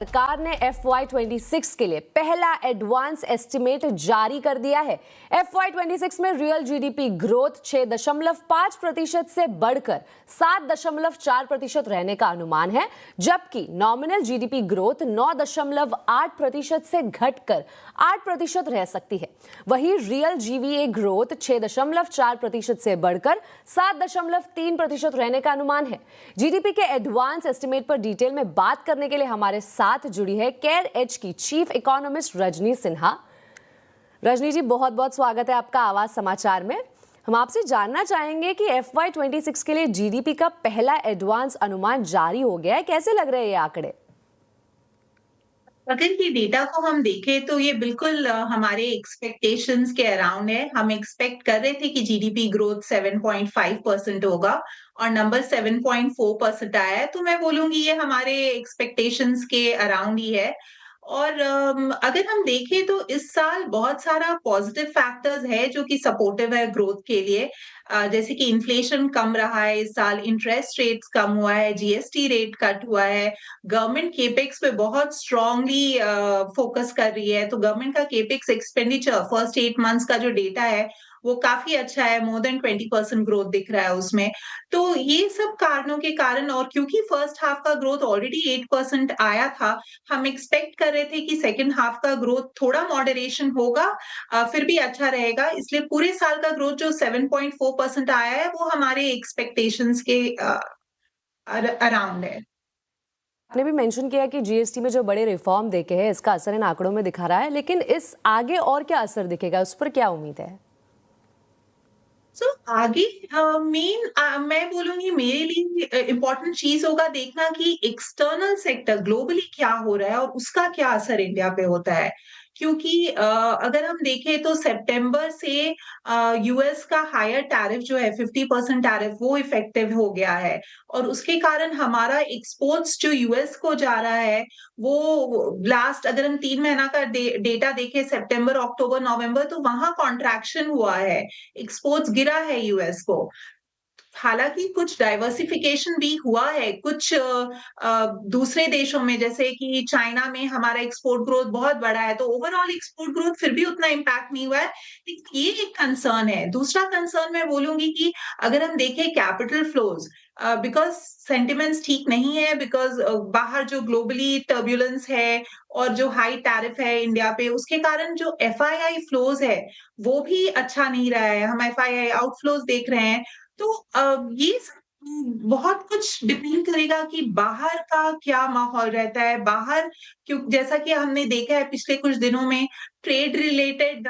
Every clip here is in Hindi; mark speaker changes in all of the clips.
Speaker 1: सरकार ने FY26 के लिए पहला एडवांस एस्टिमेट जारी कर दिया है। FY26 में रियल जीडीपी ग्रोथ 6.5% से बढ़कर 7.4% रहने का अनुमान है, जबकि नॉमिनल जीडीपी ग्रोथ 9.8% से घटकर 8% रह सकती है। वहीं रियल जीवीए ग्रोथ 6.4% से बढ़कर 7.3% रहने का अनुमान है। जीडीपी के एडवांस एस्टिमेट पर डिटेल में बात करने के लिए हमारे साथ जुड़ी है केयर एज की चीफ इकोनॉमिस्ट रजनी सिन्हा। रजनी जी, बहुत बहुत स्वागत है आपका आवाज समाचार में। हम आपसे जानना चाहेंगे कि FY26 के लिए जीडीपी का पहला एडवांस अनुमान जारी हो गया है, कैसे लग रहे हैं ये आंकड़े?
Speaker 2: अगर ये डेटा को हम देखें तो ये बिल्कुल हमारे एक्सपेक्टेशंस के अराउंड है। हम एक्सपेक्ट कर रहे थे कि जीडीपी ग्रोथ 7.5% होगा और नंबर 7.4% आया है, तो मैं बोलूँगी ये हमारे एक्सपेक्टेशंस के अराउंड ही है। और अगर हम देखें तो इस साल बहुत सारा पॉजिटिव फैक्टर्स है जो कि सपोर्टिव है ग्रोथ के लिए। जैसे कि इन्फ्लेशन कम रहा है इस साल, इंटरेस्ट रेट्स कम हुआ है, जीएसटी रेट कट हुआ है, गवर्नमेंट केपेक्स पे बहुत स्ट्रांगली फोकस कर रही है, तो गवर्नमेंट का केपेक्स एक्सपेंडिचर फर्स्ट 8 मंथ्स का जो डेटा है, वो काफ़ी अच्छा है, मोर देन 20% ग्रोथ दिख रहा है उसमें। तो ये सब कारणों के कारण और क्योंकि फर्स्ट हाफ का ग्रोथ ऑलरेडी 8% आया था, हम एक्सपेक्ट कर रहे थे कि सेकंड हाफ का ग्रोथ थोड़ा मॉडरेशन होगा, फिर भी अच्छा रहेगा। इसलिए पूरे साल का ग्रोथ जो 7.4% आया है, वो हमारे एक्सपेक्टेशंस के अराउंड है।
Speaker 1: आपने भी मेंशन किया कि जीएसटी में जो बड़े रिफॉर्म देखे हैं, इसका असर इन आंकड़ों में दिखा रहा है, लेकिन इस आगे और क्या असर दिखेगा, उस पर क्या उम्मीद है?
Speaker 2: सो आगे मैं बोलूँगी मेरे लिए इम्पोर्टेंट चीज़ होगा देखना कि एक्सटर्नल सेक्टर ग्लोबली क्या हो रहा है और उसका क्या असर इंडिया पे होता है। क्योंकि अगर हम देखें तो सितंबर से यूएस का हायर टैरिफ जो है 50% टैरिफ वो इफेक्टिव हो गया है और उसके कारण हमारा एक्सपोर्ट्स जो यूएस को जा रहा है वो लास्ट अगर हम 3 महीना का डेटा देखें सितंबर, अक्टूबर, नवंबर तो वहाँ कॉन्ट्रैक्शन हुआ है। एक्सपोर्ट्स गिरा है यूएस को। हालाँकि कुछ डाइवर्सिफिकेशन भी हुआ है, कुछ दूसरे देशों में जैसे कि चाइना में हमारा एक्सपोर्ट ग्रोथ बहुत बढ़ा है, तो ओवरऑल एक्सपोर्ट ग्रोथ फिर भी उतना इम्पैक्ट नहीं हुआ है। लेकिन ये एक कंसर्न है। दूसरा कंसर्न मैं बोलूँगी कि अगर हम देखें कैपिटल फ्लोज़ बिकॉज़ सेंटिमेंट्स ठीक नहीं है बिकॉज़ बाहर जो ग्लोबली टर्ब्युलेंस है और जो हाई टैरिफ है इंडिया पे, उसके कारण जो एफआईआई फ्लोज़ है, वो भी अच्छा नहीं रहा है। हम एफआईआई आउटफ्लोज़ देख रहे हैं। तो ये सब बहुत कुछ डिपेंड करेगा कि बाहर का क्या माहौल रहता है, बाहर क्यों जैसा कि हमने देखा है पिछले कुछ दिनों में ट्रेड रिलेटेड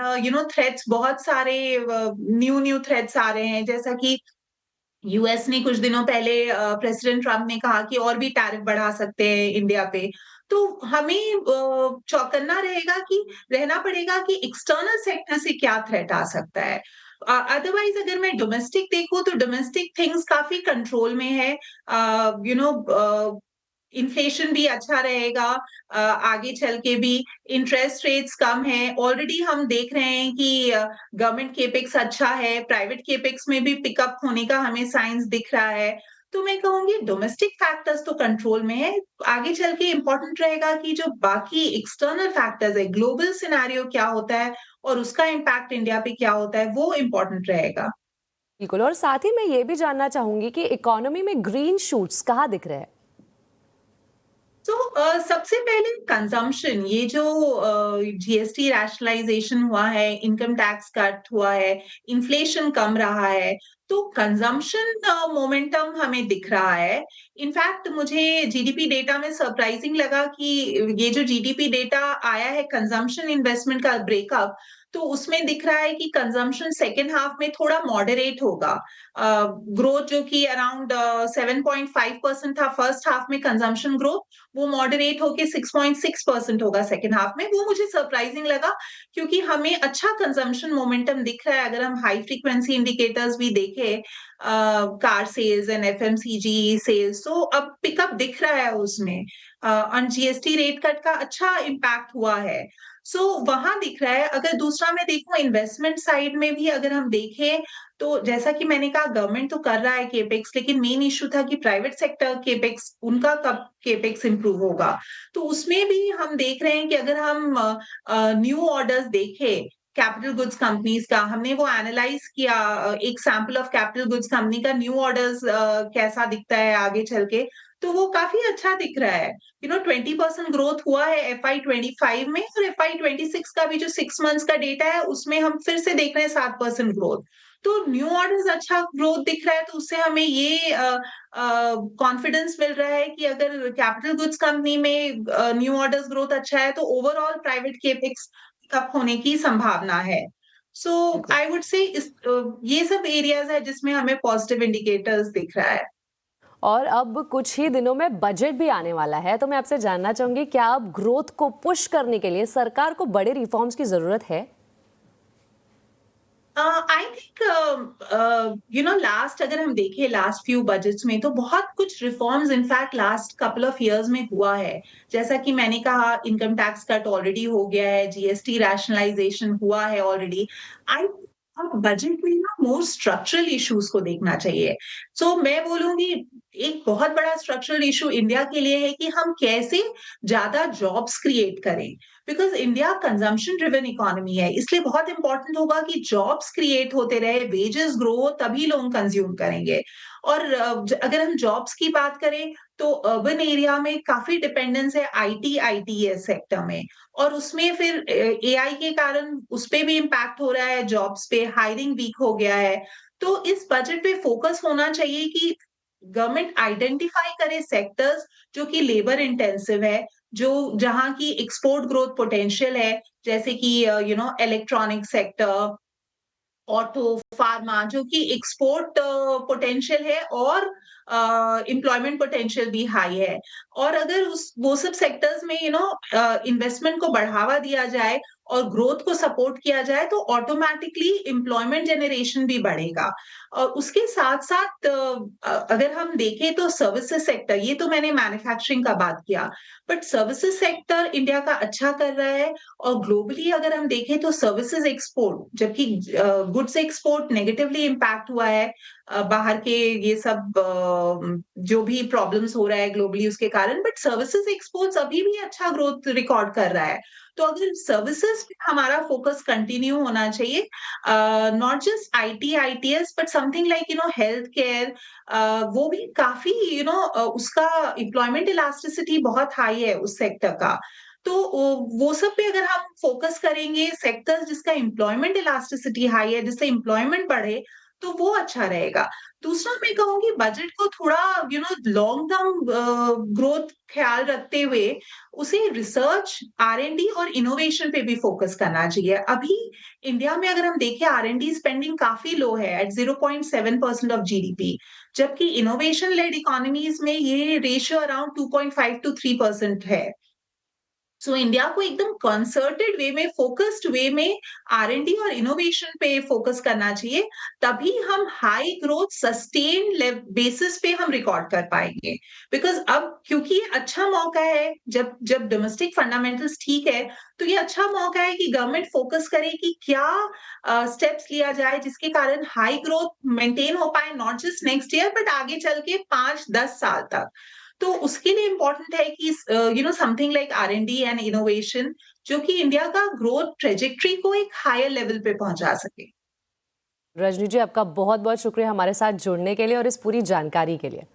Speaker 2: थ्रेट्स बहुत सारे न्यू थ्रेट्स आ रहे हैं, जैसा कि यूएस ने कुछ दिनों पहले प्रेसिडेंट ट्रम्प ने कहा कि और भी टैरिफ बढ़ा सकते हैं इंडिया पे। तो हमें चौकन्ना रहेगा कि रहना पड़ेगा कि एक्सटर्नल सेक्टर से क्या थ्रेट आ सकता है। अदरवाइज़ अगर मैं डोमेस्टिक देखूँ तो डोमेस्टिक थिंग्स काफ़ी कंट्रोल में है। इन्फ्लेशन भी अच्छा रहेगा आगे चल के भी, इंटरेस्ट रेट्स कम हैं। ऑलरेडी हम देख रहे हैं कि गवर्नमेंट केपेक्स अच्छा है, प्राइवेट केपेक्स में भी पिकअप होने का हमें साइंस दिख रहा है। तो मैं कहूँगी डोमेस्टिक फैक्टर्स तो कंट्रोल में है। आगे चल के इम्पोर्टेंट रहेगा कि जो बाकी एक्सटर्नल फैक्टर्स है, ग्लोबल सिनेरियो क्या होता है और उसका इम्पैक्ट इंडिया पे क्या होता है, वो इम्पोर्टेंट रहेगा।
Speaker 1: बिल्कुल, और साथ ही मैं ये भी जानना चाहूंगी कि इकोनॉमी में ग्रीन शूट्स कहाँ दिख रहे हैं?
Speaker 2: तो सबसे पहले कंजम्पशन ये जो जीएसटी रैशनलाइजेशन हुआ है, इनकम टैक्स कट हुआ है, इन्फ्लेशन कम रहा है, तो कंजम्पशन मोमेंटम हमें दिख रहा है। इनफैक्ट मुझे जीडीपी डेटा में सरप्राइजिंग लगा कि ये जो जीडीपी डेटा आया है कंजम्पशन इन्वेस्टमेंट का ब्रेकअप, तो उसमें दिख रहा है कि कंजम्पशन सेकंड हाफ में थोड़ा मॉडरेट होगा। ग्रोथ जो कि अराउंड 7.5% था फर्स्ट हाफ में कंजम्पशन ग्रोथ, वो मॉडरेट होके 6.6% होगा सेकंड हाफ में। वो मुझे सरप्राइजिंग लगा क्योंकि हमें अच्छा कंजम्पशन मोमेंटम दिख रहा है अगर हम हाई फ्रीक्वेंसी इंडिकेटर्स भी देखें car sales and FMCG sales तो अब पिकअप दिख रहा है उसमें। ऑन जीएसटी रेट कट का अच्छा इम्पैक्ट हुआ है। सो वहाँ दिख रहा है। अगर दूसरा मैं देखूँ इन्वेस्टमेंट साइड में भी अगर हम देखें, तो जैसा कि मैंने कहा गवर्नमेंट तो कर रहा है केपेक्स, लेकिन मेन इश्यू था कि प्राइवेट सेक्टर केपेक्स उनका कब केपेक्स इम्प्रूव होगा। तो उसमें भी हम देख रहे हैं कि अगर हम न्यू ऑर्डर्स देखें कैपिटल गुड्स कंपनीज का, हमने वो एनालाइज किया, एक sample of capital goods company का न्यू ऑर्डर्स कैसा दिखता है आगे चल के, तो वो काफी अच्छा दिख रहा है। 20% ग्रोथ हुआ है FY25 में, और FY26 का भी जो 6 मंथ्स का डेटा है उसमें हम फिर से देख रहे हैं 7% ग्रोथ। तो न्यू ऑर्डर्स अच्छा ग्रोथ दिख रहा है, तो उससे हमें ये कॉन्फिडेंस मिल रहा है कि अगर कैपिटल गुड्स कंपनी में न्यू ऑर्डर्स ग्रोथ अच्छा है, तो ओवरऑल प्राइवेट केपेक्स अप होने की संभावना है। सो
Speaker 1: बिल्कुल।
Speaker 2: आई वुड से ये सब एरियाज है जिसमें हमें पॉजिटिव इंडिकेटर्स दिख रहा है।
Speaker 1: और अब कुछ ही दिनों में बजट भी आने वाला है, तो मैं आपसे जानना चाहूंगी, क्या अब ग्रोथ को पुश करने के लिए सरकार को बड़े रिफॉर्म्स की जरूरत है?
Speaker 2: आई थिंक लास्ट अगर हम देखें लास्ट फ्यू बजट्स में, तो बहुत कुछ reforms in fact last couple of years में हुआ है। जैसा कि मैंने कहा इनकम टैक्स कट ऑलरेडी हो गया है, जीएसटी रैशनलाइजेशन हुआ है ऑलरेडी। आई अब बजट में ना मोर स्ट्रक्चरल इश्यूज को देखना चाहिए। सो मैं बोलूंगी एक बहुत बड़ा स्ट्रक्चरल इशू इंडिया के लिए है कि हम कैसे ज्यादा जॉब्स क्रिएट करें। Because India consumption driven economy है, इसलिए बहुत इंपॉर्टेंट होगा कि जॉब्स क्रिएट होते रहे, वेजेस ग्रो, तभी लोग कंज्यूम करेंगे। और अगर हम जॉब्स की बात करें, तो अर्बन एरिया में काफी डिपेंडेंस है आईटी आईटीएस सेक्टर में, और उसमें फिर एआई के कारण उस पे भी इम्पैक्ट हो रहा है, जॉब्स पे हायरिंग वीक हो गया है। तो इस बजट पे फोकस होना चाहिए कि गवर्नमेंट आइडेंटिफाई करे सेक्टर्स जो कि लेबर इंटेंसिव है, जो जहाँ की एक्सपोर्ट ग्रोथ पोटेंशियल है, जैसे कि इलेक्ट्रॉनिक सेक्टर, ऑटो, फार्मा, जो कि एक्सपोर्ट पोटेंशियल है, और एम्प्लॉयमेंट पोटेंशियल भी हाई है। और अगर उस वो सब सेक्टर्स में इन्वेस्टमेंट को बढ़ावा दिया जाए और ग्रोथ को सपोर्ट किया जाए, तो ऑटोमेटिकली एम्प्लॉयमेंट जनरेशन भी बढ़ेगा। और उसके साथ-साथ अगर हम देखें तो सर्विसेज सेक्टर, ये तो मैंने मैन्युफैक्चरिंग का बात किया, बट सर्विसेज सेक्टर इंडिया का अच्छा कर रहा है। और ग्लोबली अगर हम देखें तो सर्विसेज एक्सपोर्ट, जबकि गुड्स एक्सपोर्ट नेगेटिवली इम्पैक्ट हुआ है बाहर के ये सब जो भी प्रॉब्लम्स हो रहा है ग्लोबली उसके कारण, बट सर्विसेज एक्सपोर्ट्स अभी भी अच्छा ग्रोथ रिकॉर्ड कर रहा है। तो अगर सर्विसेज पे हमारा फोकस कंटिन्यू होना चाहिए, not just IT ITS but something like health care, वो भी काफी उसका एम्प्लॉयमेंट इलास्टिसिटी बहुत हाई है उस सेक्टर का। तो वो सब पे अगर हम फोकस करेंगे, सेक्टर्स जिसका एम्प्लॉयमेंट इलास्टिसिटी हाई है, जिससे एम्प्लॉयमेंट बढ़े, तो वो अच्छा रहेगा। दूसरा मैं कहूँगी बजट को थोड़ा लॉन्ग टर्म ग्रोथ ख्याल रखते हुए उसे रिसर्च, आर-एन-डी और इनोवेशन पे भी फोकस करना चाहिए। अभी इंडिया में अगर हम देखें आर-एन-डी स्पेंडिंग काफी लो है एट 0.7% ऑफ जीडीपी, जबकि इनोवेशन लेड इकोनॉमीज में ये रेशियो अराउंड 2.5 टू 3% है। सो इंडिया को एकदम कंसर्टेड वे में, फोकस्ड वे में आर-एन-डी और इनोवेशन पे फोकस करना चाहिए, तभी हम हाई ग्रोथ सस्टेन बेसिस पे हम रिकॉर्ड कर पाएंगे। बिकॉज अब क्योंकि ये अच्छा मौका है, जब जब डोमेस्टिक फंडामेंटल्स ठीक है, तो ये अच्छा मौका है कि गवर्नमेंट फोकस करे कि क्या स्टेप्स लिया जाए जिसके कारण हाई ग्रोथ मेंटेन हो पाए, not just next year but आगे चल के 5-10 साल तक। तो उसके लिए इम्पोर्टेंट है कि something like R&D and innovation, जो कि इंडिया का ग्रोथ ट्रेजेक्टरी को एक हायर लेवल पे पहुंचा सके।
Speaker 1: रजनी जी, आपका बहुत बहुत शुक्रिया हमारे साथ जुड़ने के लिए और इस पूरी जानकारी के लिए।